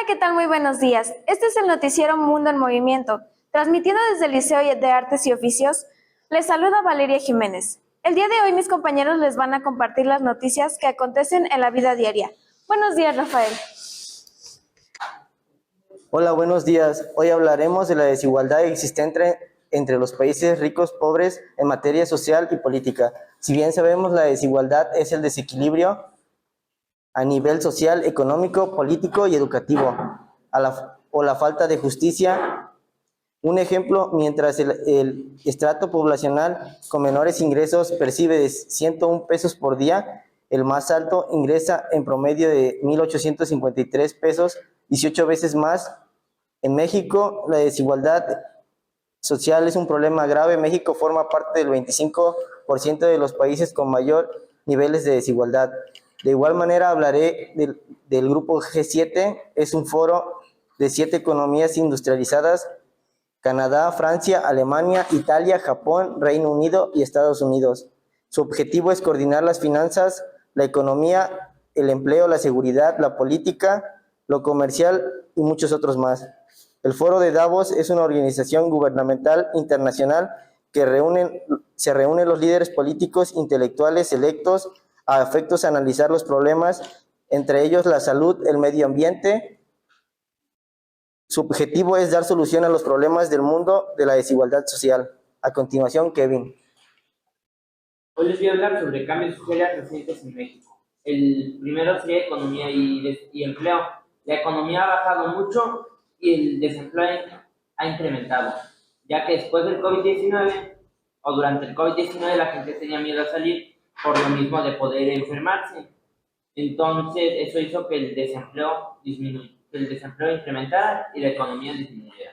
¿qué tal? Muy buenos días. Este es el noticiero Mundo en Movimiento, transmitiendo desde el Liceo de Artes y Oficios. Les saluda Valeria Jiménez. El día de hoy mis compañeros les van a compartir las noticias que acontecen en la vida diaria. Buenos días, Rafael. Hola, buenos días. Hoy hablaremos de la desigualdad existente entre los países ricos y pobres en materia social y política. Si bien sabemos, la desigualdad es el desequilibrio a nivel social, económico, político y educativo, o la falta de justicia. Un ejemplo, mientras el estrato poblacional con menores ingresos percibe de 101 pesos por día, el más alto ingresa en promedio de 1,853 pesos, 18 veces más. En México, la desigualdad social es un problema grave. México forma parte del 25% de los países con mayor niveles de desigualdad. De igual manera, hablaré del grupo G7, es un foro de 7 economías industrializadas: Canadá, Francia, Alemania, Italia, Japón, Reino Unido y Estados Unidos. Su objetivo es coordinar las finanzas, la economía, el empleo, la seguridad, la política, lo comercial y muchos otros más. El Foro de Davos es una organización gubernamental internacional que se reúnen los líderes políticos intelectuales electos a efectos de analizar los problemas, entre ellos la salud, el medio ambiente. Su objetivo es dar solución a los problemas del mundo de la desigualdad social. A continuación, Kevin. Hoy les voy a hablar sobre cambios sociales recientes en México. El primero sería economía y empleo. La economía ha bajado mucho y el desempleo ha incrementado, ya que después del COVID-19 o durante el COVID-19 la gente tenía miedo a salir por lo mismo de poder enfermarse. Entonces eso hizo que el desempleo incrementara y la economía disminuyera.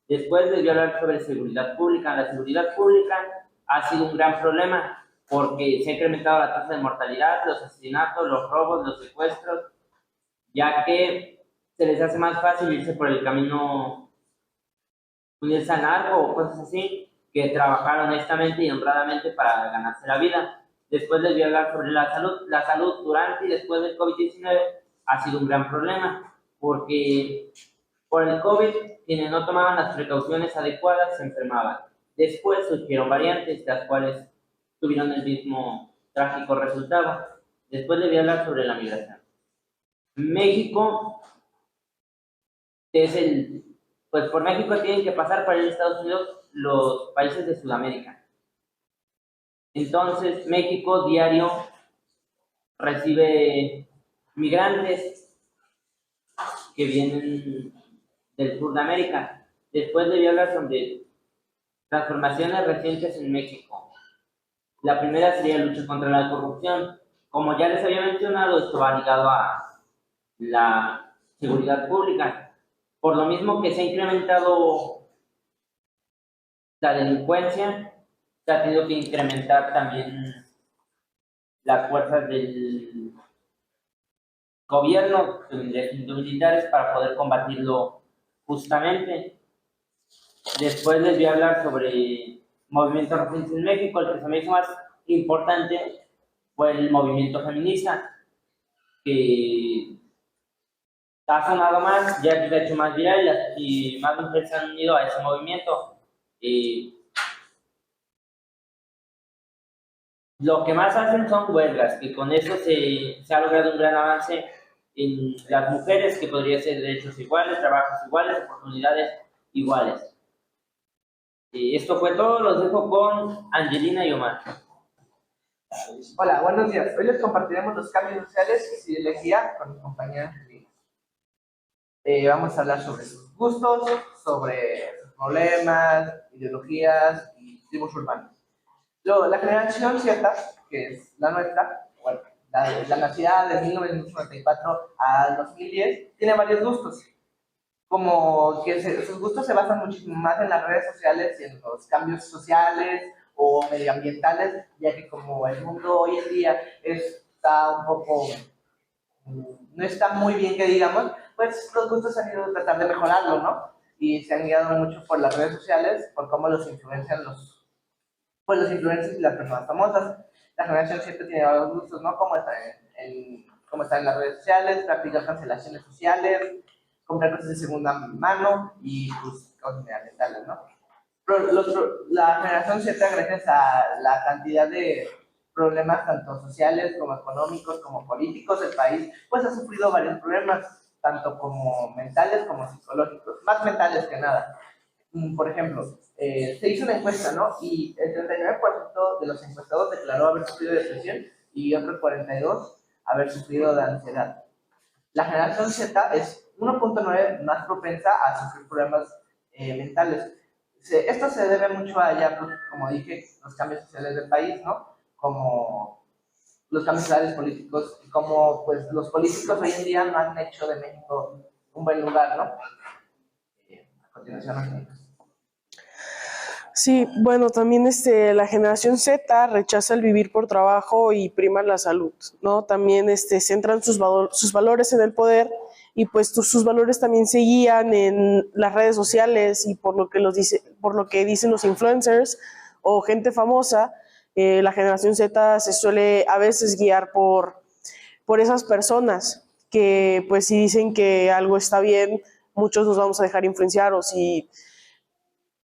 Después les voy a hablar sobre seguridad pública. La seguridad pública ha sido un gran problema porque se ha incrementado la tasa de mortalidad, los asesinatos, los robos, los secuestros, ya que se les hace más fácil irse por el camino, unirse a narco o cosas así, que trabajar honestamente y honradamente para ganarse la vida. Después les voy a hablar sobre la salud. La salud durante y después del COVID-19 ha sido un gran problema, porque por el COVID, quienes no tomaban las precauciones adecuadas se enfermaban. Después surgieron variantes, las cuales tuvieron el mismo trágico resultado. Después les voy a hablar sobre la migración. México pues por México tienen que pasar para ir a Estados Unidos los países de Sudamérica. Entonces, México diario recibe migrantes que vienen del sur de América. Después les voy a hablar sobre transformaciones recientes en México. La primera sería la lucha contra la corrupción. Como ya les había mencionado, esto va ligado a la seguridad pública. Por lo mismo que se ha incrementado la delincuencia, se ha tenido que incrementar también las fuerzas del gobierno, de militares, para poder combatirlo justamente. Después les voy a hablar sobre movimientos recientes en México. El que se me hizo más importante fue el movimiento feminista, que ha sonado más, ya que se ha hecho más viral y más mujeres se han unido a ese movimiento. Lo que más hacen son huelgas, que con eso se ha logrado un gran avance en las mujeres, que podría ser derechos iguales, trabajos iguales, oportunidades iguales. Esto fue todo, los dejo con Angelina y Omar. Hola, buenos días. Hoy les compartiremos los cambios sociales que se elegía con mi compañera Angelina. Vamos a hablar sobre sus gustos, sobre sus problemas, ideologías y tribus urbanas. La generación Z, que es la nuestra, bueno, la nacida de 1994 al 2010, tiene varios gustos. Como que sus gustos se basan muchísimo más en las redes sociales y en los cambios sociales o medioambientales, ya que como el mundo hoy en día está un poco, no está muy bien que digamos, pues los gustos han ido a tratar de mejorarlo, ¿no? Y se han guiado mucho por las redes sociales, por cómo los influencian los influencers y las personas famosas. La generación siempre tiene varios gustos, ¿no? Cómo está en las redes sociales, practicar cancelaciones sociales, comprar cosas de segunda mano y pues cosas medioambientales, ¿no? La generación Z, gracias a la cantidad de problemas tanto sociales como económicos como políticos del país, pues ha sufrido varios problemas, tanto como mentales como psicológicos, más mentales que nada. Por ejemplo, se hizo una encuesta, ¿no? Y el 39% de los encuestados declaró haber sufrido depresión y otro 42% haber sufrido de ansiedad. La generación Z es 1.9 más propensa a sufrir problemas mentales. Esto se debe mucho a ya, pues, como dije, los cambios sociales del país, ¿no? Como los cambios sociales políticos, y como pues los políticos hoy en día no han hecho de México un buen lugar, ¿no? A continuación, Sí, bueno, también la generación Z rechaza el vivir por trabajo y prima la salud, ¿no? También centran sus valores en el poder y pues sus valores también se guían en las redes sociales y por lo que dicen los influencers o gente famosa. La generación Z se suele a veces guiar por esas personas que pues si dicen que algo está bien, muchos nos vamos a dejar influenciar, o si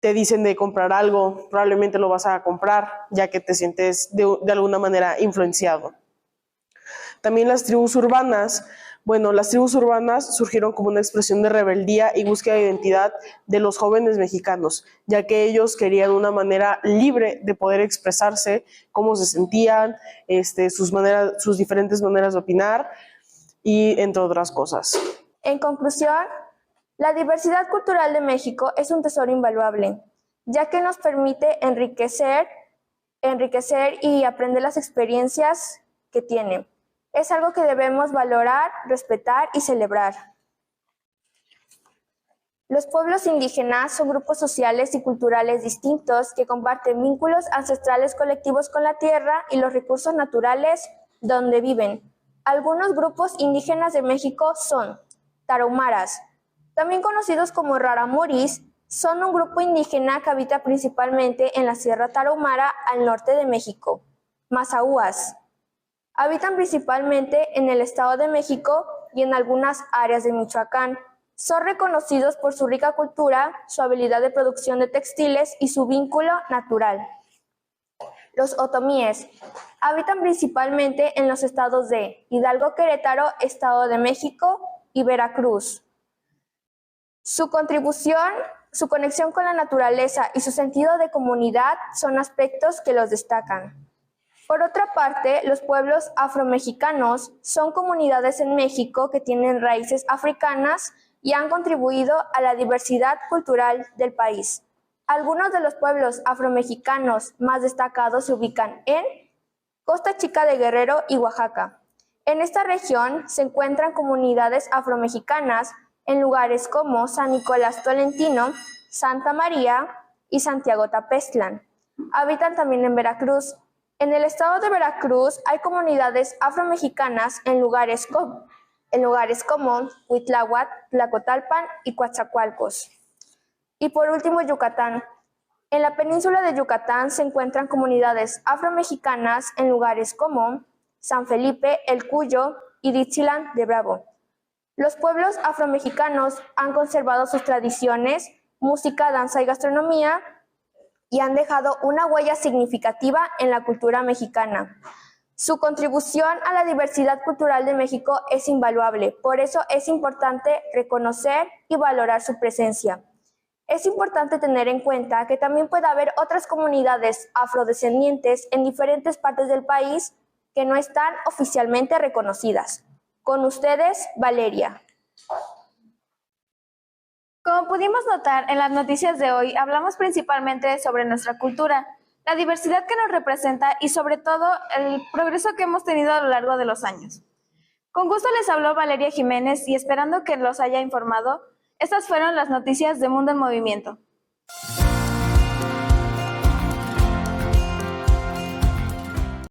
te dicen de comprar algo, probablemente lo vas a comprar, ya que te sientes de alguna manera influenciado. También las tribus urbanas. Bueno, las tribus urbanas surgieron como una expresión de rebeldía y búsqueda de identidad de los jóvenes mexicanos, ya que ellos querían una manera libre de poder expresarse, cómo se sentían, sus diferentes maneras de opinar y entre otras cosas. En conclusión, la diversidad cultural de México es un tesoro invaluable, ya que nos permite enriquecer y aprender las experiencias que tiene. Es algo que debemos valorar, respetar y celebrar. Los pueblos indígenas son grupos sociales y culturales distintos que comparten vínculos ancestrales colectivos con la tierra y los recursos naturales donde viven. Algunos grupos indígenas de México son tarahumaras, también conocidos como raramuris. Son un grupo indígena que habita principalmente en la Sierra Tarahumara al norte de México. Mazahuas habitan principalmente en el Estado de México y en algunas áreas de Michoacán. Son reconocidos por su rica cultura, su habilidad de producción de textiles y su vínculo natural. Los otomíes habitan principalmente en los estados de Hidalgo, Querétaro, Estado de México y Veracruz. Su contribución, su conexión con la naturaleza y su sentido de comunidad son aspectos que los destacan. Por otra parte, los pueblos afromexicanos son comunidades en México que tienen raíces africanas y han contribuido a la diversidad cultural del país. Algunos de los pueblos afromexicanos más destacados se ubican en Costa Chica de Guerrero y Oaxaca. En esta región se encuentran comunidades afromexicanas en lugares como San Nicolás Tolentino, Santa María y Santiago Tapeztlán. Habitan también en Veracruz. En el estado de Veracruz hay comunidades afromexicanas en lugares como Huitláhuac, Tlacotalpan y Coatzacoalcos. Y por último, Yucatán. En la península de Yucatán se encuentran comunidades afromexicanas en lugares como San Felipe, El Cuyo y Dixieland de Bravo. Los pueblos afromexicanos han conservado sus tradiciones, música, danza y gastronomía y han dejado una huella significativa en la cultura mexicana. Su contribución a la diversidad cultural de México es invaluable, por eso es importante reconocer y valorar su presencia. Es importante tener en cuenta que también puede haber otras comunidades afrodescendientes en diferentes partes del país que no están oficialmente reconocidas. Con ustedes, Valeria. Como pudimos notar en las noticias de hoy, hablamos principalmente sobre nuestra cultura, la diversidad que nos representa y sobre todo el progreso que hemos tenido a lo largo de los años. Con gusto les habló Valeria Jiménez y esperando que los haya informado, estas fueron las noticias de Mundo en Movimiento.